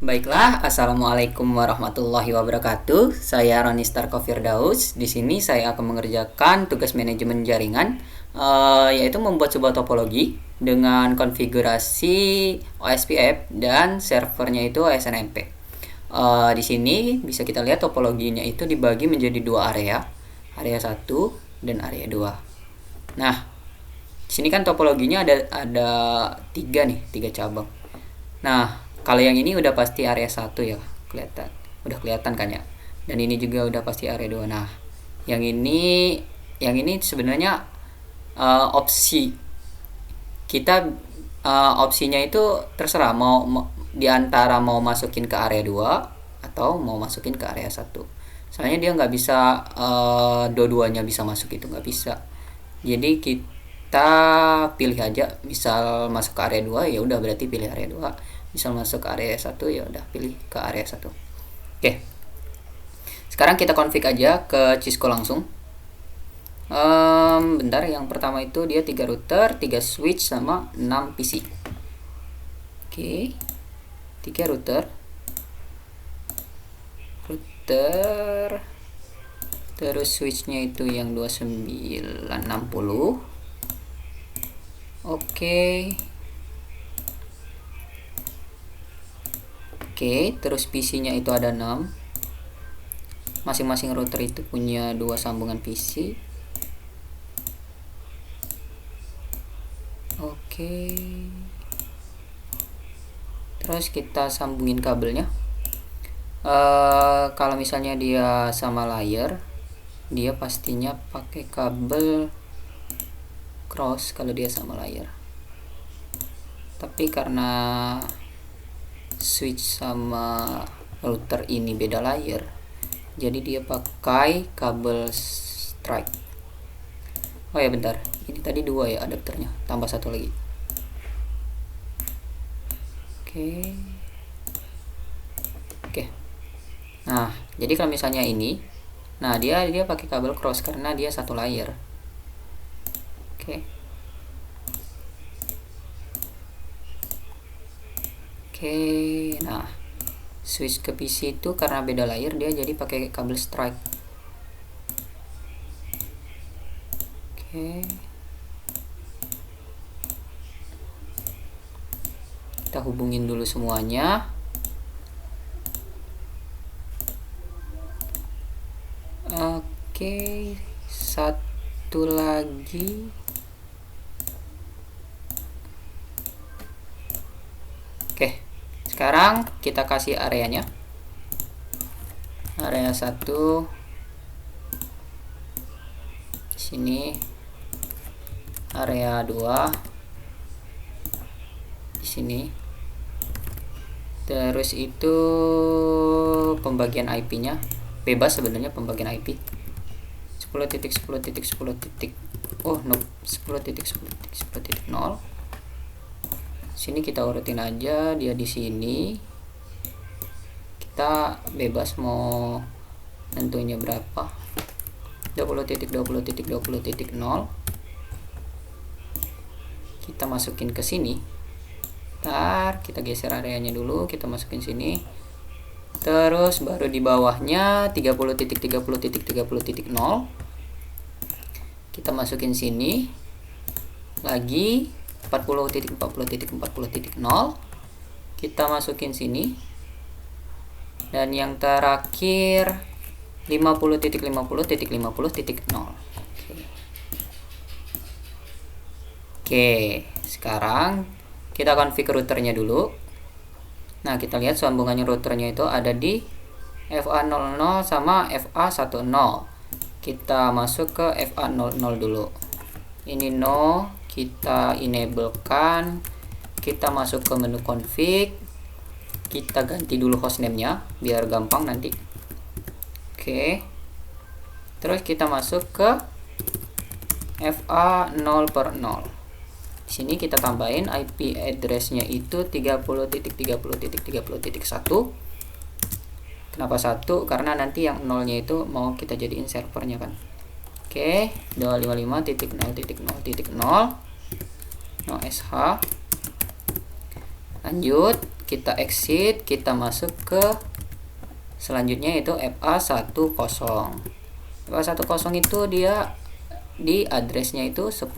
Baiklah, Assalamualaikum warahmatullahi wabarakatuh. Saya Roni Starko Firdaus. Di sini saya akan mengerjakan tugas manajemen jaringan, yaitu membuat sebuah topologi dengan konfigurasi OSPF dan servernya itu OSNMP. Di sini bisa kita lihat topologinya itu dibagi menjadi dua area 1 dan area 2. Nah, di sini kan topologinya ada tiga cabang. Nah, kalau yang ini udah pasti area 1 ya, kelihatan. Udah kelihatan kan ya. Dan ini juga udah pasti area 2. Nah, yang ini sebenarnya opsi. Kita opsinya itu terserah mau di antara mau masukin ke area 2 atau mau masukin ke area 1. Soalnya dia nggak bisa dua-duanya bisa masuk, itu nggak bisa. Jadi kita pilih aja, misal masuk ke area 2 ya udah berarti pilih area 2, misal masuk ke area 1 ya udah pilih ke area 1. Oke, sekarang kita config aja ke Cisco langsung. Bentar, yang pertama itu dia 3 router, 3 switch sama 6 PC. Oke, 3 router terus switchnya itu yang 2960. Oke, terus PC-nya itu ada 6. Masing-masing router itu punya 2 sambungan PC. Oke. Terus kita sambungin kabelnya. Kalau misalnya dia sama layer, dia pastinya pakai kabel cross kalau dia sama layer. Tapi karena switch sama router ini beda layer, jadi dia pakai kabel strike. Oh ya bentar, ini tadi 2 ya adapternya, tambah 1 lagi. Oke. Nah, jadi kalau misalnya ini, nah dia pakai kabel cross karena dia satu layer. Oke. Nah switch ke PC itu karena beda layer, dia jadi pakai kabel strike. Kita hubungin dulu semuanya. Oke, satu lagi. Oke, sekarang kita kasih areanya. Area 1 di sini, area 2 di sini. Terus itu pembagian IP-nya bebas sebenarnya, pembagian IP 10.10.10. Oh no, 10.10.10.0. Sini kita urutin aja dia di sini. Kita bebas mau nentunya berapa. 20.20.20.0. Kita masukin ke sini. Ntar kita geser areanya dulu, kita masukin sini. Terus baru di bawahnya 30.30.30.0 kita masukin sini lagi. 40.40.40.0 kita masukin sini, dan yang terakhir 50.50.50.0. Oke, sekarang kita configure routernya dulu. Nah, kita lihat sambungannya routernya itu ada di FA00 sama FA10. Kita masuk ke FA00 dulu. Ini no, kita enablekan. Kita masuk ke menu config. Kita ganti dulu hostname-nya biar gampang nanti. Oke. Terus kita masuk ke FA0/0. Di sini kita tambahin IP address-nya itu 30.30.30.1. Kenapa 1? Karena nanti yang 0-nya itu mau kita jadiin servernya kan. Oke, 255.0.0.0 no SH. Lanjut, kita exit, kita masuk ke selanjutnya yaitu FA10. FA10 itu dia di addressnya itu 10.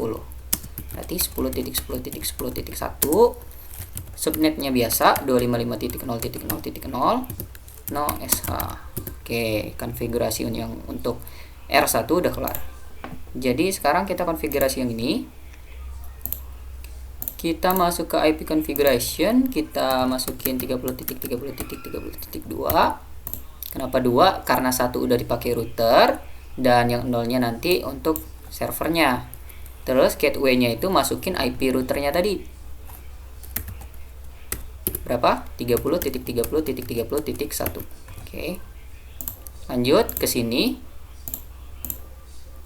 Berarti 10.10.10.1. Subnetnya biasa 255.0.0.0 no SH. Oke, konfigurasi yang untuk R1 udah kelar. Jadi sekarang kita konfigurasi yang ini. Kita masuk ke IP configuration, kita masukin 30.30.30.2. Kenapa 2? Karena 1 udah dipakai router dan yang 0-nya nanti untuk servernya. Terus gateway-nya itu masukin IP routernya tadi. Berapa? 30.30.30.1. Oke. Lanjut ke sini.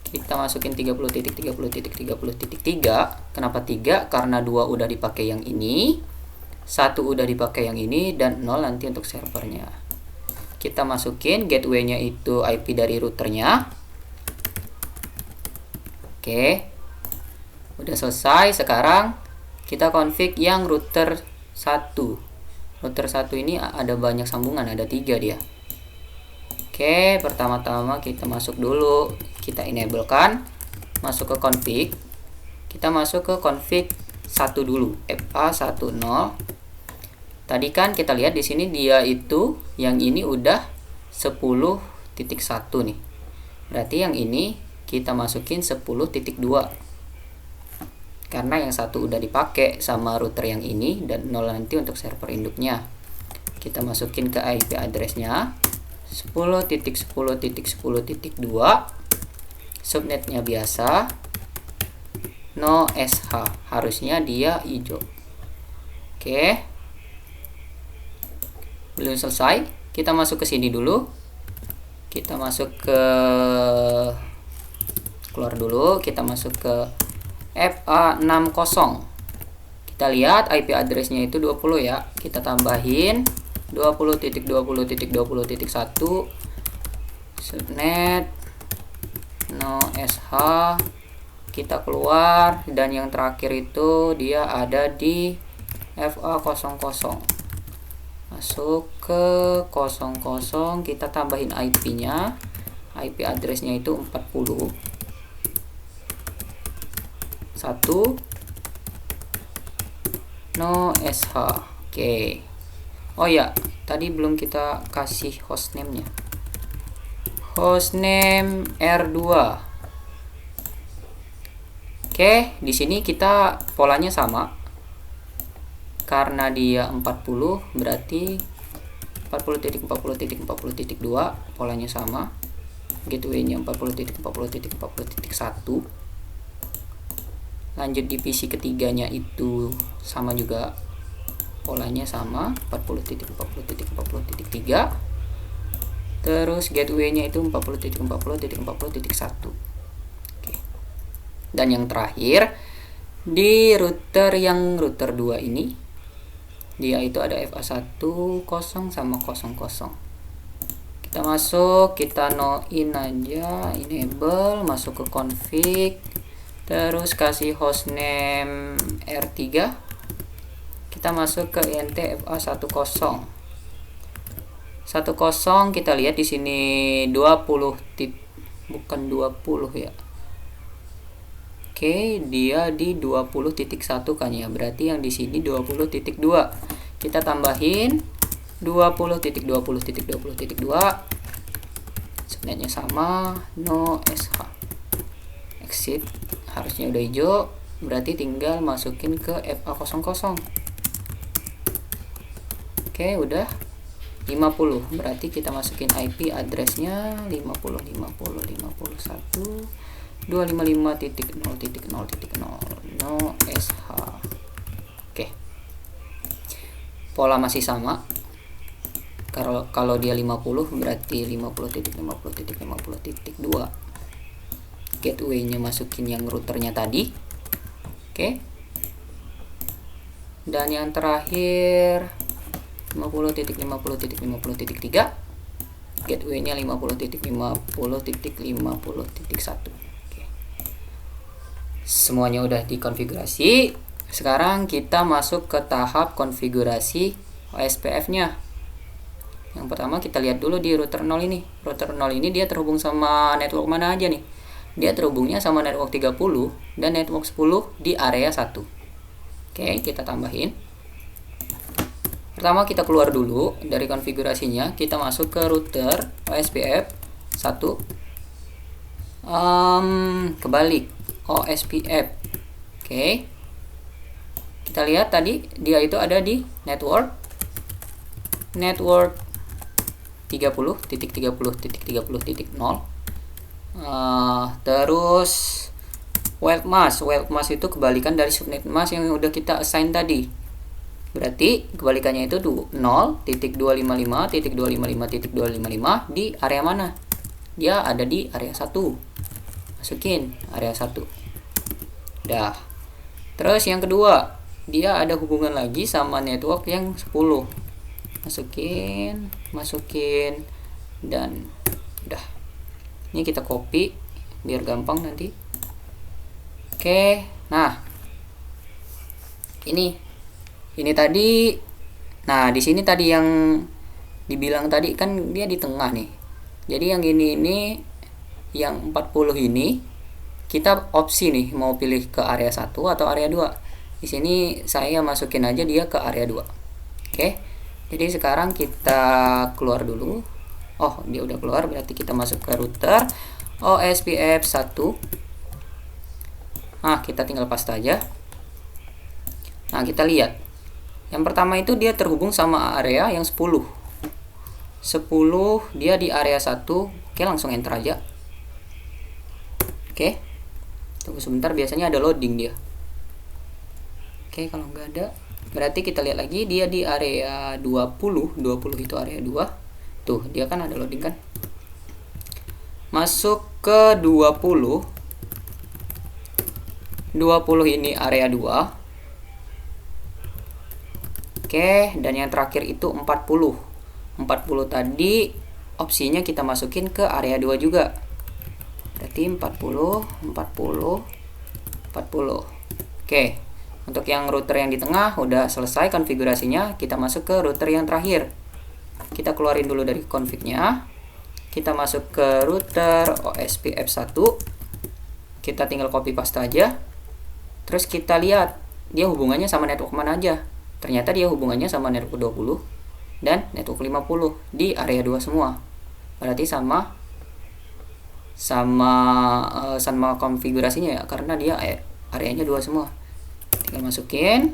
Kita masukin 30.30.30.3. Kenapa 3? Karena 2 udah dipakai yang ini, 1 udah dipakai yang ini, dan 0 nanti untuk servernya. Kita masukin gateway-nya itu IP dari routernya. Oke. Udah selesai. Sekarang kita config yang router 1. Router 1 ini ada banyak sambungan, ada 3 dia. Oke, pertama-tama kita masuk dulu, kita enablekan, masuk ke config. Kita masuk ke config 1 dulu, FA10. Tadi kan kita lihat di sini dia itu yang ini udah 10.1 nih. Berarti yang ini kita masukin 10.2. Karena yang satu udah dipakai sama router yang ini dan 0 nanti untuk server induknya. Kita masukin ke IP address-nya 10.10.10.2. Subnetnya biasa no SH. Harusnya dia hijau. Oke. Belum selesai, kita masuk ke sini dulu. Kita masuk ke keluar dulu, kita masuk ke FA60. Kita lihat IP address-nya itu 20 ya. Kita tambahin 20.20.20.1 subnet no SH. Kita keluar dan yang terakhir itu dia ada di FA00. Masuk ke 00, kita tambahin IP-nya. IP address-nya itu 40. 1 no SH. Oke. Oh ya, tadi belum kita kasih hostname-nya. Hostname R2. Oke, di sini kita polanya sama. Karena dia 40 berarti 40.40.40.2 polanya sama. Gateway-nya 40.40.40.1. Lanjut di PC ketiganya itu sama juga, polanya sama 40.40.40.3. Terus gateway-nya itu 40.40.40.1. Oke. Dan yang terakhir di router yang router 2 ini, dia itu ada FA10 sama 00. Kita masuk, kita no in aja, enable, masuk ke config, terus kasih hostname R3. Kita masuk ke int FA10. 10 kita lihat di sini 20 bukan 20 ya. Oke, dia di 20.1 kan ya. Berarti yang di sini 20.2. Kita tambahin 20.20.20.2. Subnetnya sama, no SH. Exit. Harusnya udah hijau. Berarti tinggal masukin ke FA00. Oke, udah 50. Berarti kita masukin IP address-nya 50.50.51. 255.0.0.0 no SH. Oke. Pola masih sama. Kalau dia 50 berarti 50.50.50.2. Gateway-nya masukin yang routernya tadi. Oke. Dan yang terakhir 50.50.50.3. Gateway-nya 50.50.50.1. Semuanya udah dikonfigurasi. Sekarang kita masuk ke tahap konfigurasi OSPF-nya. Yang pertama kita lihat dulu di router 0 ini. Router 0 ini dia terhubung sama network mana aja nih? Dia terhubungnya sama network 30 dan network 10 di area 1. Oke, kita tambahin. Pertama kita keluar dulu dari konfigurasinya, kita masuk ke router OSPF 1. Kebalik OSPF. Oke. Kita lihat tadi dia itu ada di network 30.30.30.0. Terus wild mask itu kebalikan dari subnet mask yang udah kita assign tadi. Berarti kebalikannya itu 0.255.255.255 di area mana? Dia ada di area 1. Masukin area 1. Dah. Terus yang kedua, dia ada hubungan lagi sama network yang 10. Masukin dan udah. Ini kita copy biar gampang nanti. Oke. Nah. Ini tadi. Nah, di sini tadi yang dibilang tadi kan dia di tengah nih. Jadi yang ini yang 40 ini kita opsi nih mau pilih ke area 1 atau area 2. Di sini saya masukin aja dia ke area 2. Oke. Jadi sekarang kita keluar dulu. Oh, dia udah keluar, berarti kita masuk ke router OSPF 1. Nah, kita tinggal paste aja. Nah, kita lihat. Yang pertama itu dia terhubung sama area yang 10. 10 dia di area 1. Oke, langsung enter aja. Oke. Tunggu sebentar, biasanya ada loading dia. Oke, kalau nggak ada, berarti kita lihat lagi dia di area 20. 20 itu area 2. Tuh, dia kan ada loading kan. Masuk ke 20. 20 ini area 2. Oke, dan yang terakhir itu 40. 40 tadi opsinya kita masukin ke area 2 juga. Berarti 40. Oke. Untuk yang router yang di tengah udah selesai konfigurasinya, kita masuk ke router yang terakhir. Kita keluarin dulu dari config-nya. Kita masuk ke router OSPF 1. Kita tinggal copy paste aja. Terus kita lihat dia hubungannya sama network mana aja. Ternyata dia hubungannya sama network 20 dan network 50 di area 2 semua. Berarti sama konfigurasinya ya, karena dia areanya 2 semua. Tinggal masukin.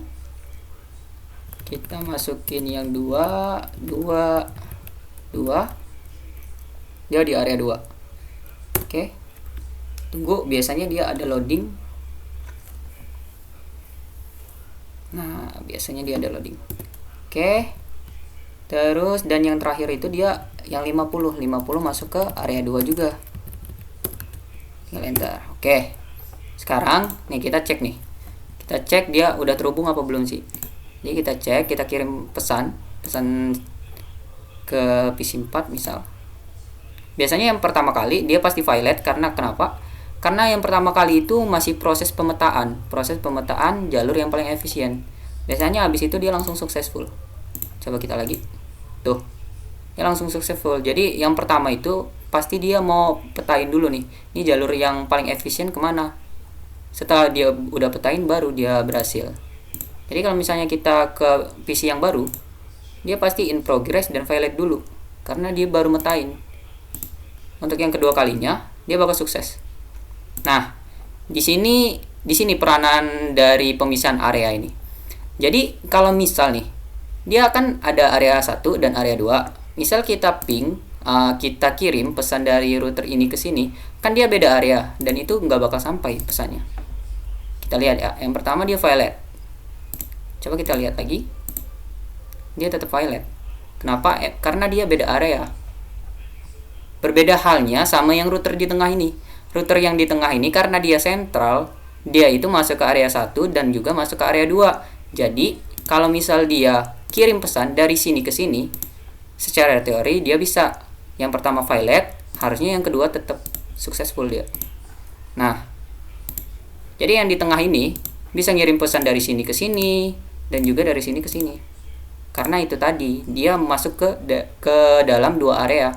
Kita masukin yang 2. Dia di area 2. Oke. Tunggu, biasanya dia ada loading. Nah, biasanya dia ada loading. Oke. Terus dan yang terakhir itu dia yang 50 masuk ke area 2 juga. Tinggal enter. Oke. Sekarang nih kita cek nih. Kita cek dia udah terhubung apa belum sih. Jadi kita cek, kita kirim pesan ke PC 4 misal. Biasanya yang pertama kali dia pasti violet karena kenapa? Karena yang pertama kali itu masih proses pemetaan jalur yang paling efisien. Biasanya habis itu dia langsung successful. Coba kita lagi. Tuh. Dia langsung successful. Jadi yang pertama itu pasti dia mau petain dulu nih. Ini jalur yang paling efisien kemana. Setelah dia udah petain baru dia berhasil. Jadi kalau misalnya kita ke PC yang baru, dia pasti in progress dan violet dulu. Karena dia baru metain. Untuk yang kedua kalinya, dia bakal sukses. Nah, di sini peranan dari pemisahan area ini. Jadi kalau misal nih, dia akan ada area 1 dan area 2. Misal kita ping, kita kirim pesan dari router ini ke sini, kan dia beda area dan itu nggak bakal sampai pesannya. Kita lihat ya, yang pertama dia violet. Coba kita lihat lagi. Dia tetap violet. Kenapa? Karena dia beda area. Berbeda halnya sama yang router di tengah ini. Router yang di tengah ini karena dia sentral, dia itu masuk ke area 1 dan juga masuk ke area 2. Jadi, kalau misal dia kirim pesan dari sini ke sini, secara teori dia bisa yang pertama violet, harusnya yang kedua tetap successful dia. Nah, jadi yang di tengah ini bisa ngirim pesan dari sini ke sini dan juga dari sini ke sini. Karena itu tadi dia masuk ke dalam dua area.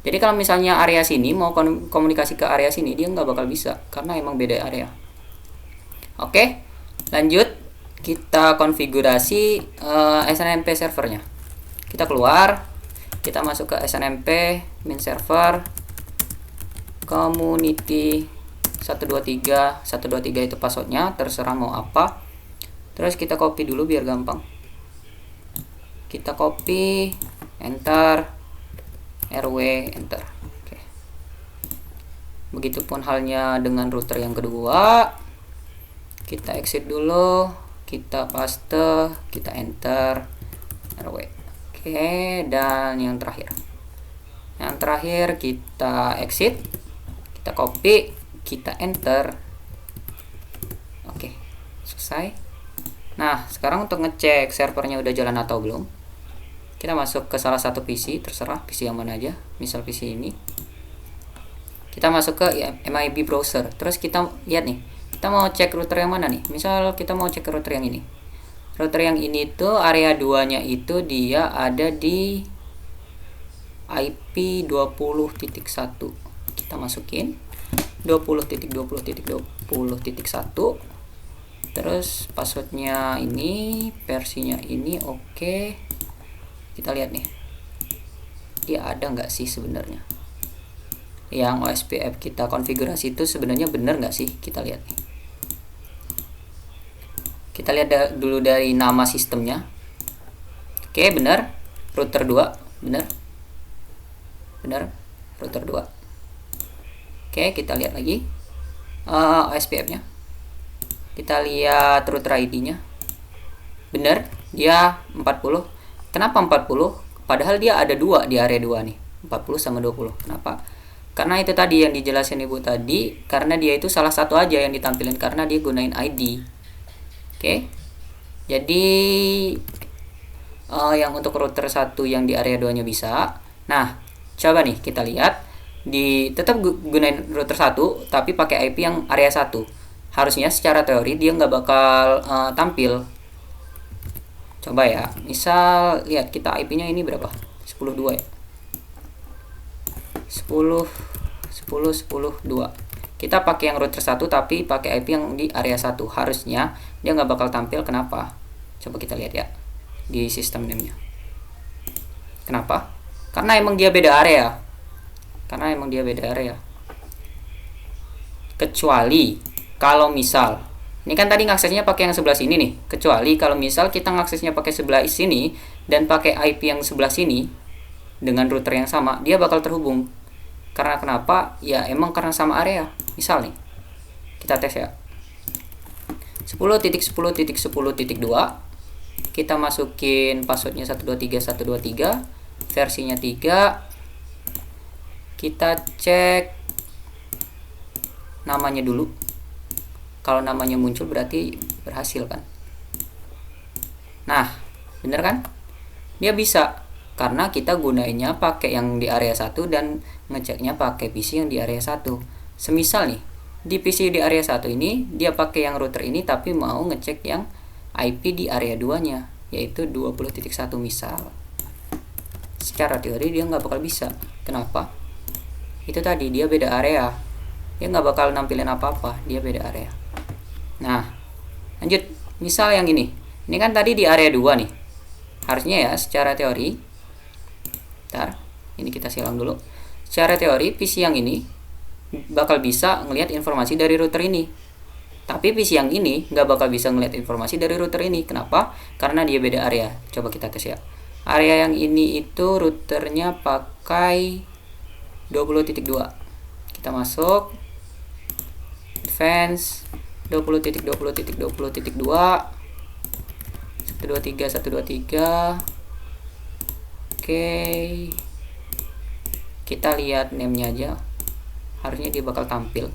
Jadi kalau misalnya area sini mau komunikasi ke area sini, dia nggak bakal bisa karena emang beda area. Oke, lanjut kita konfigurasi SNMP servernya. Kita keluar, kita masuk ke SNMP main server community 123 itu passwordnya, terserah mau apa. Terus kita copy dulu biar gampang. Kita copy, enter, rw, enter. Oke. Begitupun halnya dengan router yang kedua. Kita exit dulu, kita paste, kita enter, rw. Oke, dan yang terakhir. Yang terakhir kita exit, kita copy, kita enter. Oke, selesai. Nah, sekarang untuk ngecek servernya udah jalan atau belum, kita masuk ke salah satu PC, terserah PC yang mana aja, misal PC ini. Kita masuk ke MIB browser, terus kita lihat nih, kita mau cek router yang mana nih. Misal kita mau cek router yang ini. Router yang ini tuh area 2 nya itu dia ada di IP 20.1. Kita masukin 20.20.20.1. Terus passwordnya ini, versinya ini, oke. Kita lihat nih, dia ada nggak sih sebenarnya yang OSPF kita konfigurasi itu sebenarnya benar nggak sih. Kita lihat nih, kita lihat dulu dari nama sistemnya. Oke, benar, router 2, benar router 2. Oke, kita lihat lagi OSPF nya, kita lihat router ID-nya, benar, dia 40. Kenapa 40? Padahal dia ada 2 di area 2 nih, 40 sama 20. Kenapa? Karena itu tadi yang dijelasin ibu tadi, karena dia itu salah satu aja yang ditampilin karena dia gunain ID. Oke, jadi yang untuk router 1 yang di area 2 nya bisa. Nah, coba nih kita lihat, tetap gunain router 1 tapi pakai IP yang area 1. Harusnya secara teori dia nggak bakal tampil. Coba ya, misal lihat kita IP-nya ini berapa? 10.2 ya. 10.2. Kita pakai yang router 1 tapi pakai IP yang di area 1. Harusnya dia nggak bakal tampil. Kenapa? Coba kita lihat ya di sistem name-nya. Kenapa? Karena emang dia beda area. Kecuali kalau misal, ini kan tadi ngaksesnya pakai yang sebelah sini nih. Kecuali kalau misal kita ngaksesnya pakai sebelah sini dan pakai IP yang sebelah sini dengan router yang sama, dia bakal terhubung. Karena kenapa? Ya emang karena sama area. Misal nih, kita tes ya. 10.10.10.2. Kita masukin passwordnya 123.123, versinya 3. Kita cek namanya dulu. Kalau namanya muncul berarti berhasil kan. Nah, bener kan? Dia bisa karena kita gunainnya pakai yang di area 1 dan ngeceknya pakai PC yang di area 1. Semisal nih, di PC di area 1 ini dia pakai yang router ini tapi mau ngecek yang IP di area 2 nya, yaitu 20.1 misal. Secara teori dia nggak bakal bisa. Kenapa? Itu tadi, dia beda area. Dia nggak bakal nampilin apa-apa, dia beda area. Nah, lanjut. Misal yang ini kan tadi di area 2 nih. Harusnya ya secara teori, bentar, ini kita silang dulu. Secara teori PC yang ini bakal bisa ngelihat informasi dari router ini. Tapi PC yang ini nggak bakal bisa ngelihat informasi dari router ini. Kenapa? Karena dia beda area. Coba kita tes ya. Area yang ini itu routernya pakai 20.2. Kita masuk advance 20.20.20.2 123. Oke, kita lihat name-nya aja. Harusnya dia bakal tampil.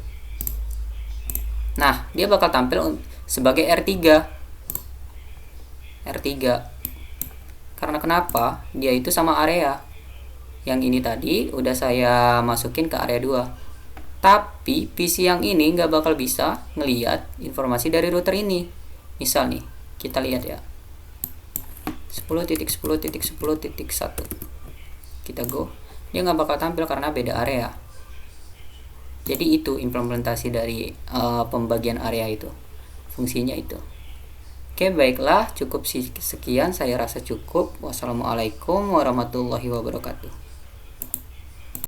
Nah, dia bakal tampil sebagai R3. Karena kenapa? Dia itu sama area. Yang ini tadi udah saya masukin ke area 2. Tapi PC yang ini nggak bakal bisa ngelihat informasi dari router ini. Misal nih, kita lihat ya. 10.10.10.1. Kita go. Dia nggak bakal tampil karena beda area. Jadi itu implementasi dari pembagian area itu. Fungsinya itu. Oke, baiklah, cukup sekian, saya rasa cukup. Wassalamualaikum warahmatullahi wabarakatuh.